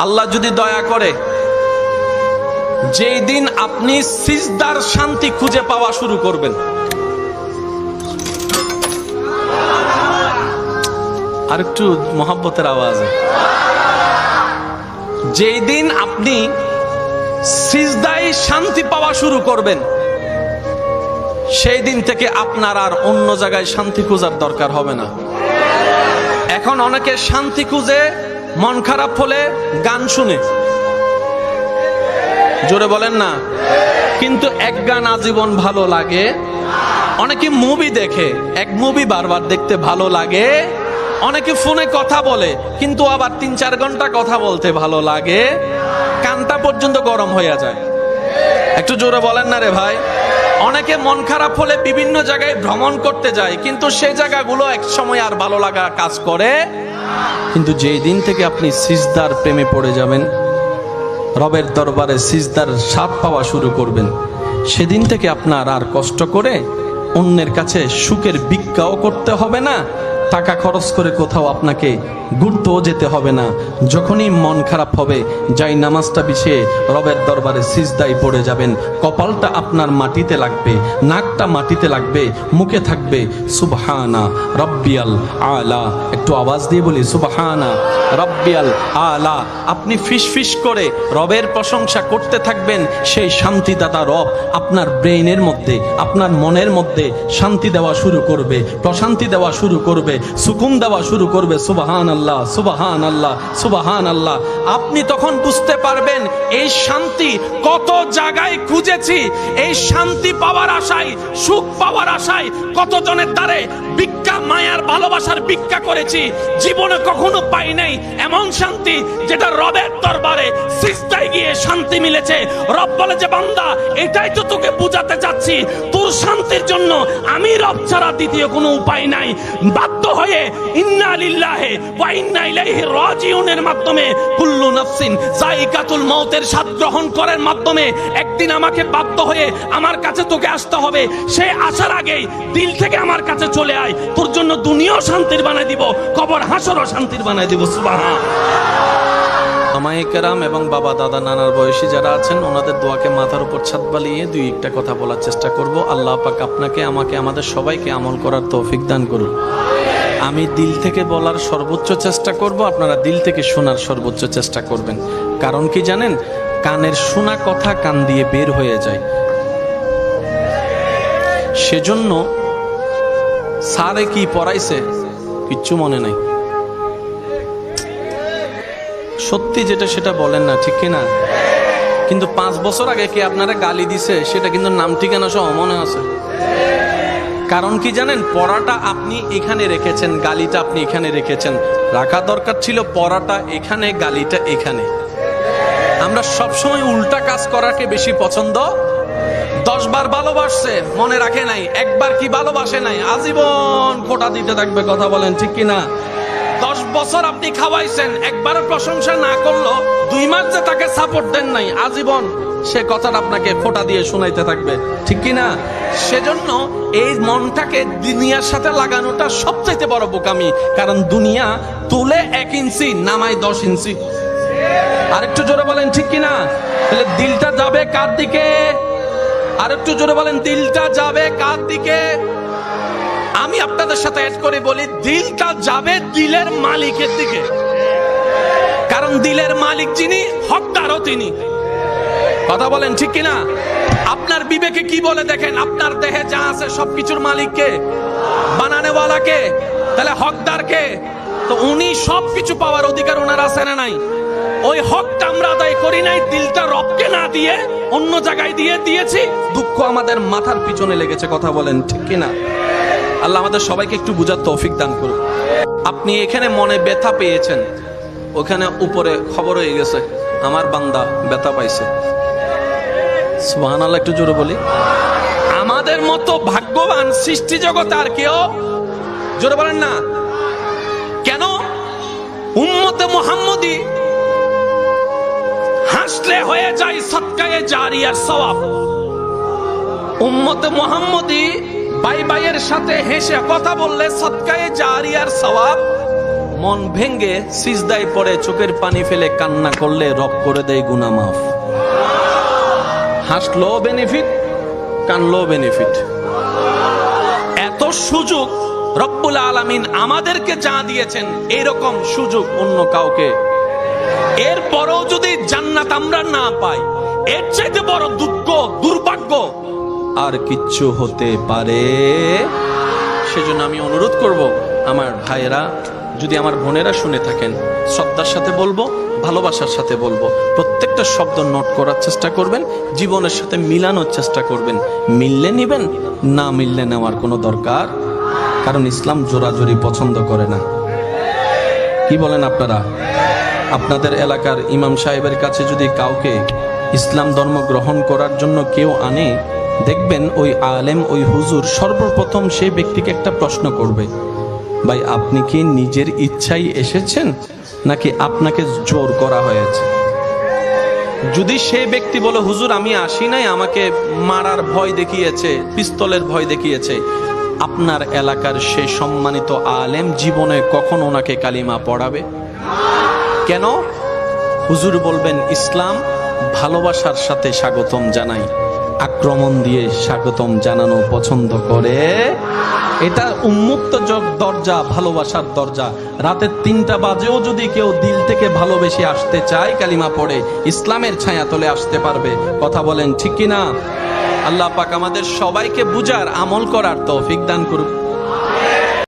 আল্লাহ যদি দয়া করে যেই দিন আপনি সিজদার শান্তি খুঁজে পাওয়া শুরু করবেন, আর একটু মোহাব্বতের আওয়াজে, যেই দিন আপনি সিজদায় শান্তি পাওয়া শুরু করবেন সেই দিন থেকে আপনার আর অন্য জায়গায় শান্তি খোঁজার দরকার হবে না। এখন অনেকে শান্তি খুঁজে মন খারাপ হলে গান শুনে, জোরে বলেন না, কিন্তু এক গান আজীবন ভালো লাগে। অনেকে মুভি দেখে, এক মুভি বারবার দেখতে ভালো লাগে। অনেকে ফোনে কথা বলে কিন্তু আবার 3-4 ঘন্টা কথা বলতে ভালো লাগে। কানটা পর্যন্ত গরম হয়ে যায়। একটু জোরে বলেন না রে ভাই। অনেকে মন খারাপ হলে বিভিন্ন জায়গায় ভ্রমণ করতে যায় কিন্তু সেই জায়গাগুলো এক সময় আর ভালো লাগা কাজ করে। কিন্তু যেই দিন থেকে আপনি সিজদার প্রেমে পড়ে যাবেন, রবের দরবারে সিজদার স্বাদ পাওয়া শুরু করবেন, সেদিন থেকে আপনার আর কষ্ট করে অন্যের কাছে সুখের ভিক্ষাও করতে হবে না, টাকা খরচ করে কোথাও আপনাকে ঘুরতেও যেতে হবে না। যখনই মন খারাপ হবে যাই নামাজটা বিছিয়ে রবের দরবারে সিজদায় পড়ে যাবেন, কপালটা আপনার মাটিতে লাগবে, নাকটা মাটিতে লাগবে, মুখে থাকবে সুবহানা রব্বিয়াল আলা। একটু আওয়াজ দিয়ে বলি সুবহানা রব্বিয়াল আলা। আপনি ফিসফিস করে রবের প্রশংসা করতে থাকবেন, সেই শান্তিদাতা রব আপনার ব্রেইনের মধ্যে, আপনার মনের মধ্যে শান্তি দেওয়া শুরু করবে, প্রশান্তি দেওয়া শুরু করবে, সুকুন দেওয়া শুরু করবে। সুবহানাল্লাহ সুবহানাল্লাহ সুবহানাল্লাহ। আপনি তখন বুঝতে পারবেন এই শান্তি কত জায়গায় খুঁজেছি, এই শান্তি পাওয়ার আশায়, সুখ পাওয়ার আশায় কতজনের দ্বারে ভিক্ষা, মায়ার ভালোবাসার ভিক্ষা করেছি, জীবনে কখনো পাই নাই এমন শান্তি যেটা রবের দরবারে সিজদায় গিয়ে শান্তি মিলেছে। রব বলে যে বান্দা, এটাই তো তোকে বুঝাতে চাচ্ছি, তোর শান্তির জন্য আমি রব ছাড়া দ্বিতীয় কোনো উপায় নাই। বাধ্য হয়ে ইন্না লিল্লাহি ওয়া ইন্না ইলাইহি রাজিউনের মাধ্যমে, কুল্লু নাফসিন যায়িকাতুল মউতের স্বাদ গ্রহণ করার মাধ্যমে একদিন আমাকে বাধ্য হয়ে আমার কাছে তোকে আসতে হবে। সে আসার আগেই দিল থেকে আমার কাছে চলে আয়, তোর জন্য দুনিয়াও শান্তির বানাই দিব, কবর হাসরও শান্তির বানাই দিব। সুবহান। আমায়ে কেরাম এবং বাবা দাদা নানার বয়সী যারা আছেন ওনাদের দোয়াকে মাথার উপর ছাদ বালিয়ে দুই একটা কথা বলার চেষ্টা করব। আল্লাহ পাক আপনাকে, আমাকে, আমাদের সবাইকে আমল করার তৌফিক দান করুন। আমি দিল থেকে বলার সর্বোচ্চ চেষ্টা করব, আপনারা দিল থেকে শোনার সর্বোচ্চ চেষ্টা করবেন। কারণ কি জানেন, কানের শোনা কথা কান দিয়ে বের হয়ে যায়। সেজন্য স্যারে কি পড়াইছে কিচ্ছু মনে নাই, সত্যি যেটা সেটা বলেন না, ঠিক কিনা? কিন্তু 5 বছর আগে কে আপনারা গালি দিছে সেটা কিন্তু নাম ঠিকানা সহ মনে আছে। কারণ কি জানেন, পড়াটা আপনি এখানে রেখেছেন, গালিটা আপনি এখানে রেখেছেন। রাখা দরকার ছিল পড়াটা এখানে, গালিটা এখানে। আমরা সবসময় উল্টা কাজ করাকে বেশি পছন্দ। 10 বার ভালোবাসছে মনে রাখে নাই, একবার কি ভালোবাসে নাই, আজীবন খোঁটা দিতে থাকবে। কথা বলেন ঠিক কিনা? 10 বছর আপনি খাওয়াইছেন, একবারও প্রশংসা না করলো, 2 মাস যে তাকে সাপোর্ট দেন নাই, আজীবন সে কথাটা আপনাকে ফোঁটা দিয়ে শোনাইতে থাকবে, ঠিক কিনা? সেজন্য এই মনটাকে দুনিয়ার সাথে লাগানোটা সবচাইতে বড় বোকামি। কারণ দুনিয়া তুলে 1 ইঞ্চি, নামায় 10 ইঞ্চি। আরেকটু জোরে বলেন ঠিক কিনা? তাহলে দিলটা যাবে কার দিকে? আরেকটু জোরে বলেন, দিলটা যাবে কার দিকে? আমি আপনাদের সাথে অ্যাড করে বলি, দিলটা যাবে দিলের মালিকের দিকে। কারণ দিলের মালিক যিনি, হকদারও তিনি। কথা বলেন ঠিক কিনা? আপনার বিবেকে কি বলে দেখেন, আপনার দেহে যা আছে সবকিছুর মালিক কে? বানানেওয়ালা কে? তাহলে হকদার কে? তো উনি সবকিছু পাওয়ার অধিকার ওনার আছে না নাই? ওই হকটা আমরা আদায় করি নাই, দিলটা রবকে না দিয়ে অন্য জায়গায় দিয়েছি। দুঃখ আমাদের মাথার পিছনে লেগেছে। কথা বলেন ঠিক কিনা? আল্লাহ আমাদের সবাইকে একটু বুঝার তৌফিক দান করুন। আপনি এখানে মনে ব্যথা পেয়েছেন, ওখানে উপরে খবর হয়ে গেছে আমার বান্দা ব্যথা পাইছে। সুবহানাল্লাহ, একটু জোরে বলি। আমাদের মতো ভাগ্যবান সৃষ্টি জগতে আর কেউ, জোরে বলেন না কেন? উম্মতে মুহাম্মদী হাসলে হয়ে যায় সদকায়ে জারিয়ার সওয়াব। উম্মতে মুহাম্মদী ভাই ভাইয়ের সাথে হেসে কথা বললে সদকায়ে জারিয়ার সওয়াব। মন ভেঙ্গে সিজদায় পড়ে চোখের পানি ফেলে কান্না করলে রব করে দেয় গুনাহ মাফ। হাসলো বেনিফিট, কানলো বেনিফিট। এত সুযোগ রব্বুল আলামিন আমাদেরকে যা দিয়েছেন, এরকম সুযোগ অন্য কাউকে। এরপরও যদি জান্নাত আমরা না পাই, এর চাইতে বড় দুঃখ, দুর্ভাগ্য আর কিচ্ছু হতে পারে। সেজন্য আমি অনুরোধ করব, আমার ভাইয়েরা, যদি আমার বোনেরা শুনে থাকেন, শ্রদ্ধার সাথে বলবো, ভালোবাসার সাথে বলবো, প্রত্যেকটা শব্দ নোট করার চেষ্টা করবেন, জীবনের সাথে মিলানোর চেষ্টা করবেন। মিললে নিবেন, না মিললে নেওয়ার কোনো দরকার, কারণ ইসলাম জোরাজোরি পছন্দ করে না। কি বলেন আপনারা? আপনাদের এলাকার ইমাম সাহেবের কাছে যদি কাউকে ইসলাম ধর্ম গ্রহণ করার জন্য কেউ আনে, দেখবেন ওই আলেম, ওই হুজুর সর্বপ্রথম সেই ব্যক্তিকে একটা প্রশ্ন করবে, ভাই আপনি কি নিজের ইচ্ছাই এসেছেন নাকি আপনাকে জোর করা হয়েছে? যদি সেই ব্যক্তি বলে হুজুর আমি আসি নাই, আমাকে মারার ভয় দেখিয়েছে, পিস্তলের ভয় দেখিয়েছে, আপনার এলাকার সেই সম্মানিত আলেম জীবনে কখন ওনাকে কালিমা পড়াবে? কেন? হুজুর বলবেন ইসলাম ভালোবাসার সাথে স্বাগতম জানাই, আক্রমণ দিয়ে স্বাগতম জানানো পছন্দ করে। এটা উন্মুক্ত দরজা, ভালোবাসার দরজা। রাতের 3টা বাজেও যদি কেউ দিল থেকে ভালোবেসে আসতে চায়, কালিমা পড়ে ইসলামের ছায়া তলে আসতে পারবে। কথা বলেন ঠিক কিনা? আল্লাহ পাক আমাদের সবাইকে বুঝার, আমল করার তৌফিক দান করুন।